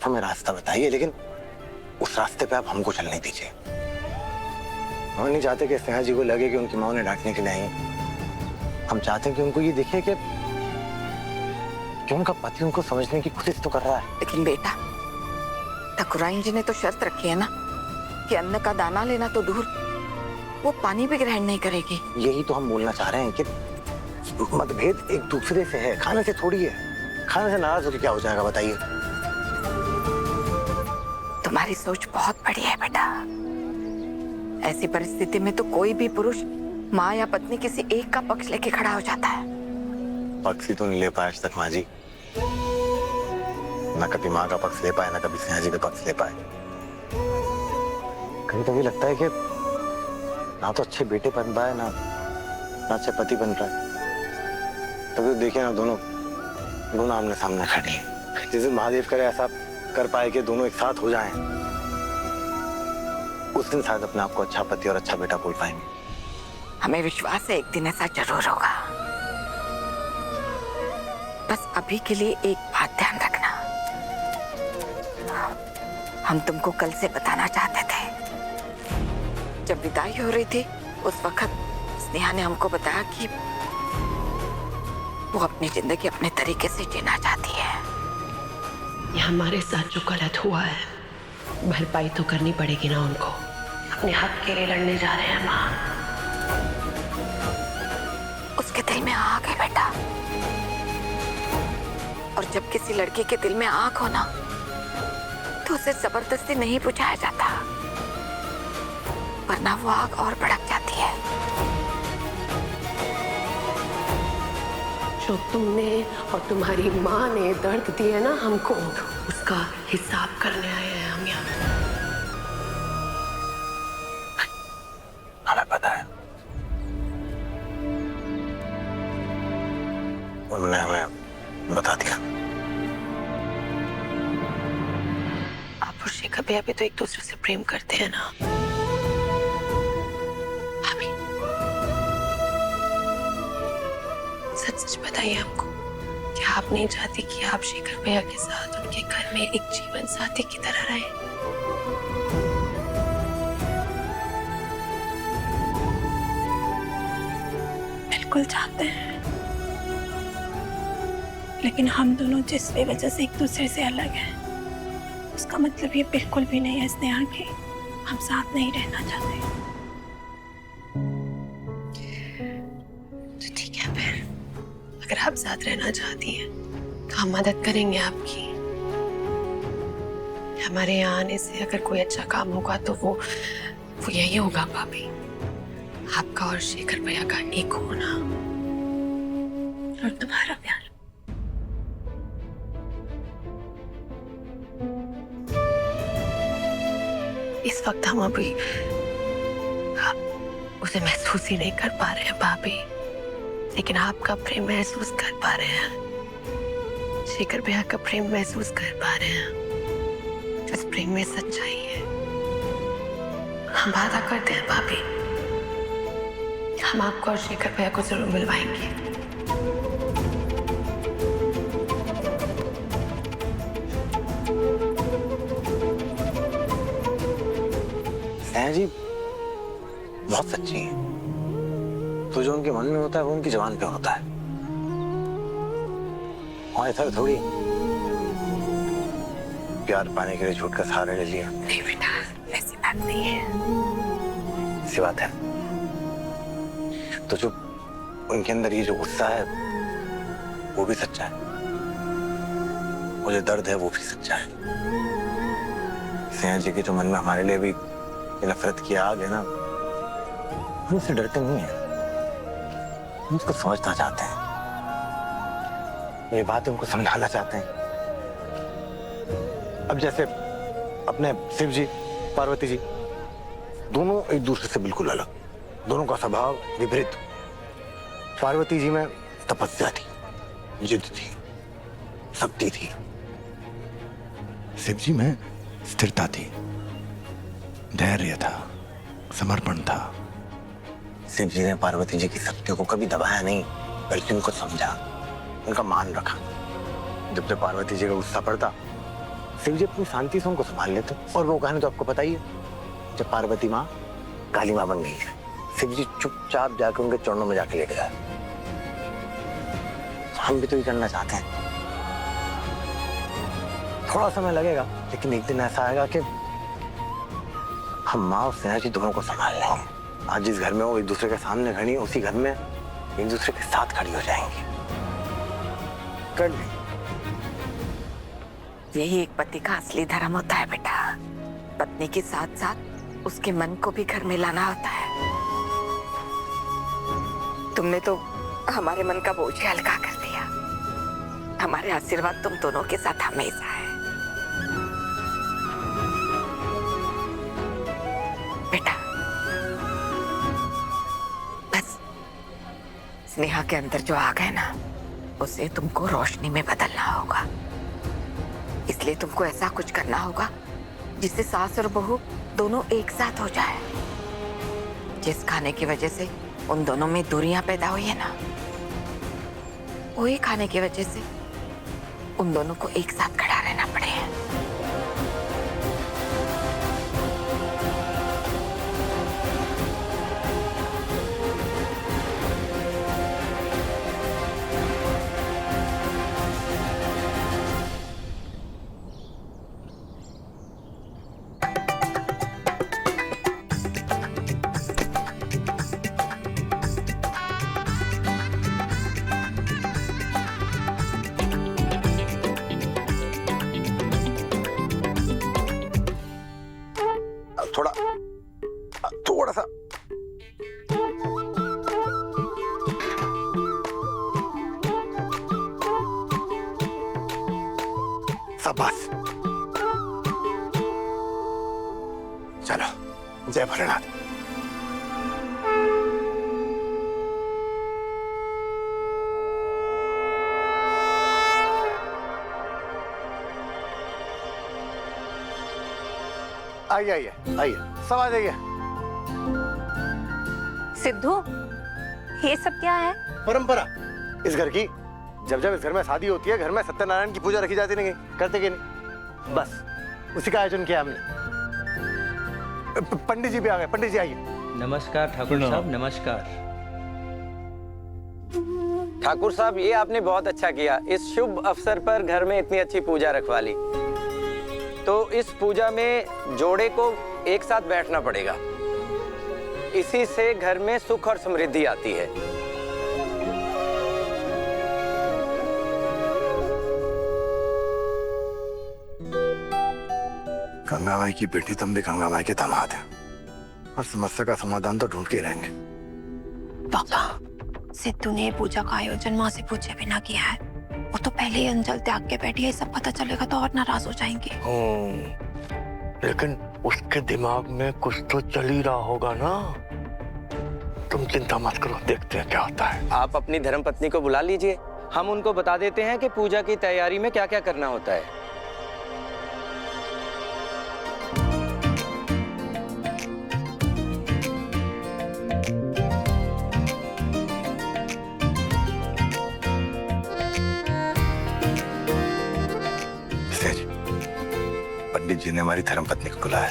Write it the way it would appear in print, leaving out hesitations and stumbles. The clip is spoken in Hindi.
आप हमें रास्ता बताइए, लेकिन उस रास्ते पे आप हमको चलने दीजिए। हम नहीं चाहते कि स्नेहा जी को लगे कि उनकी माँ उन्हें डांटने के लिए आई। हम चाहते हैं कि उनको ये दिखे कि उनका पति उनको समझने की कोशिश तो कर रहा है। लेकिन बेटा, ठाकुराइन जी ने तो शर्त रखी है ना कि अन्न का दाना लेना तो दूर, वो पानी भी ग्रहण नहीं करेगी। यही तो हम बोलना चाह रहे हैं कि मतभेद एक दूसरे से है, खाने से थोड़ी है। खाने से नाराज होकर क्या हो जाएगा बताइए। तुम्हारी सोच बहुत बड़ी है बेटा। ऐसी परिस्थिति में तो कोई भी पुरुष माँ या पत्नी किसी एक का पक्ष लेके खड़ा हो जाता है। पक्ष ही तो नहीं ले पाए आज तक माँ जी। ना कभी माँ का पक्ष ले पाए, ना कभी स्नेहा जी का पक्ष ले पाए। कभी कभी लगता है कि ना तो अच्छे बेटे बन पाए, ना अच्छे पति बन पाए। तभी तो देखिए ना, दोनों आमने सामने खड़े हैं। जिस दिन महादेव करे ऐसा कर पाए कि दोनों एक साथ हो जाएं, उस दिन शायद अपने आप को अच्छा पति और अच्छा बेटा बोल पाएंगे। हमें विश्वास है एक दिन ऐसा जरूर होगा। बस अभी के लिए एक बात ध्यान रखना, हम तुमको कल से बताना चाहते थे। जब विदाई हो रही थी उस वक्त स्नेहा ने हमको बताया कि वो अपनी जिंदगी अपने तरीके से जीना चाहती है। ये हमारे साथ जो गलत हुआ है, भरपाई तो करनी पड़ेगी ना उनको। अपने हक के लिए लड़ने जा रहे हैं माँ। उसके दिल में आग है बेटा, और जब किसी लड़की के दिल में आग हो ना तो उसे जबरदस्ती नहीं बुझाया जाता, वरना वो आग और भड़क जाती है। जो तुमने और तुम्हारी माँ ने दर्द दिए ना हमको, उसका हिसाब करने आए हैं हम यहाँ। हमें पता है, उन्होंने हमें बता दिया। आप और शेखर भैया भी तो एक दूसरे से प्रेम करते हैं ना। भाभी, सच सच बताइए हमको, क्या आप नहीं चाहती कि आप शेखर भैया के साथ उनके घर में एक जीवन साथी की तरह रहें? बिल्कुल चाहते हैं, लेकिन हम दोनों जिस भी वजह से एक दूसरे से अलग हैं, उसका मतलब ये बिल्कुल भी नहीं है स्नेहा कि हम साथ नहीं रहना चाहते। तो ठीक है फिर, अगर आप साथ रहना चाहती हैं तो हम मदद करेंगे आपकी। हमारे यहाँ आने से अगर कोई अच्छा काम होगा तो वो यही होगा भाभी, आपका और शेखर भैया का एक होना और तुम्हारा प्यार। इस वक्त हम अभी उसे महसूस ही नहीं कर पा रहे हैं भाभी, लेकिन आपका प्रेम महसूस कर पा रहे हैं, शेखर भैया का प्रेम महसूस कर पा रहे हैं। इस प्रेम में सच्चाई है। हम वादा करते हैं भाभी, हम आपको और शेखर भैया को जरूर मिलवाएंगे। स्नेहा जी बहुत सच्ची है, तो जो उनके मन में होता है वो उनकी जुबान पे होता है। और ऐसा थोड़ी प्यार पाने के लिए झूठ का सहारा ले लिया। नहीं बेटा, ऐसी बात नहीं है। ऐसी बात है तो जो उनके अंदर ये जो गुस्सा है वो भी सच्चा है, वो जो दर्द है वो भी सच्चा है। स्नेहा जी के जो मन में हमारे लिए भी नफरत की आग है ना, हम उससे डरते नहीं है, हम उसको समझना चाहते हैं, ये बात उनको समझाना चाहते हैं। अब जैसे अपने शिव जी पार्वती जी दोनों एक दूसरे से बिल्कुल अलग, दोनों का स्वभाव विपरीत। पार्वती जी में तपस्या थी, जिद थी, शक्ति थी। शिव जी में स्थिरता थी, धैर्य था, समर्पण था। शिव जी ने पार्वती जी की शक्तियों को कभी दबाया नहीं, बल्कि उनको समझा, उनका मान रखा। जब जब पार्वती जी का गुस्सा पड़ता, शिव जी अपनी शांति से उनको संभाल लेते। और वो कहानी तो आपको पता ही है, जब पार्वती माँ काली माँ बन गई है, शिव जी चुपचाप जाके उनके चरणों में जाके लेट गए। हम भी तो ये करना चाहते हैं। थोड़ा समय लगेगा, लेकिन एक दिन ऐसा आएगा कि हम माँ और स्नेहा जी दोनों को संभाल लेंगे। आज जिस घर में वो एक दूसरे के सामने खड़ी, उसी घर में एक दूसरे के साथ खड़ी हो जाएंगी। कर ली। यही एक पति का असली धर्म होता है बेटा। पत्नी के साथ साथ उसके मन को भी घर में लाना होता है। तुमने तो हमारे मन का बोझ हल्का कर दिया। हमारे आशीर्वाद तुम दोनों के साथ हमेशा है बेटा। बस स्नेहा के अंदर जो आग है ना, उसे तुमको रोशनी में बदलना होगा। इसलिए तुमको ऐसा कुछ करना होगा जिससे सास और बहू दोनों एक साथ हो जाए। जिस खाने की वजह से उन दोनों में दूरियां पैदा हुई है ना, वही खाने की वजह से उन दोनों को एक साथ खड़ा रहना पड़े। थोड़ा सा शाबाश। चलो, जय भोलेनाथ। आइए आइए आइए, सब आ जाइए। सिद्धू, ये सब क्या है? परंपरा इस घर की। जब जब इस घर में शादी होती है, घर में सत्यनारायण की पूजा रखी जाती नहीं, करते कि नहीं? बस उसी का आयोजन किया हमने। पंडित जी भी आ गए। पंडित जी आइए। नमस्कार ठाकुर साहब, नमस्कार। ठाकुर साहब, ये आपने बहुत अच्छा किया। इस शुभ अवसर पर घर में इतनी अच्छी पूजा रखवा ली। तो इस पूजा में जोड़े को एक साथ बैठना पड़ेगा। इसी से घर में सुख और समृद्धि आती है। गंगाबाई की बेटी, तुम भी गंगाबाई के दामाद हैं। हर समस्या का समाधान तो ढूंढ के रहेंगे। पापा, सिद्धू ने पूजा का आयोजन माँ से पूछे बिना किया है। वो तो पहले ही अंजल त्याग के बैठी है। ये सब पता चलेगा तो और नाराज हो जाएंगे। लेकिन उसके दिमाग में कुछ तो चल ही रहा होगा ना। तुम चिंता मत करो, देखते हैं क्या होता है। आप अपनी धर्मपत्नी को बुला लीजिए। हम उनको बता देते हैं कि पूजा की तैयारी में क्या क्या करना होता है। पंडित जी ने हमारी धर्मपत्नी को बुलाया।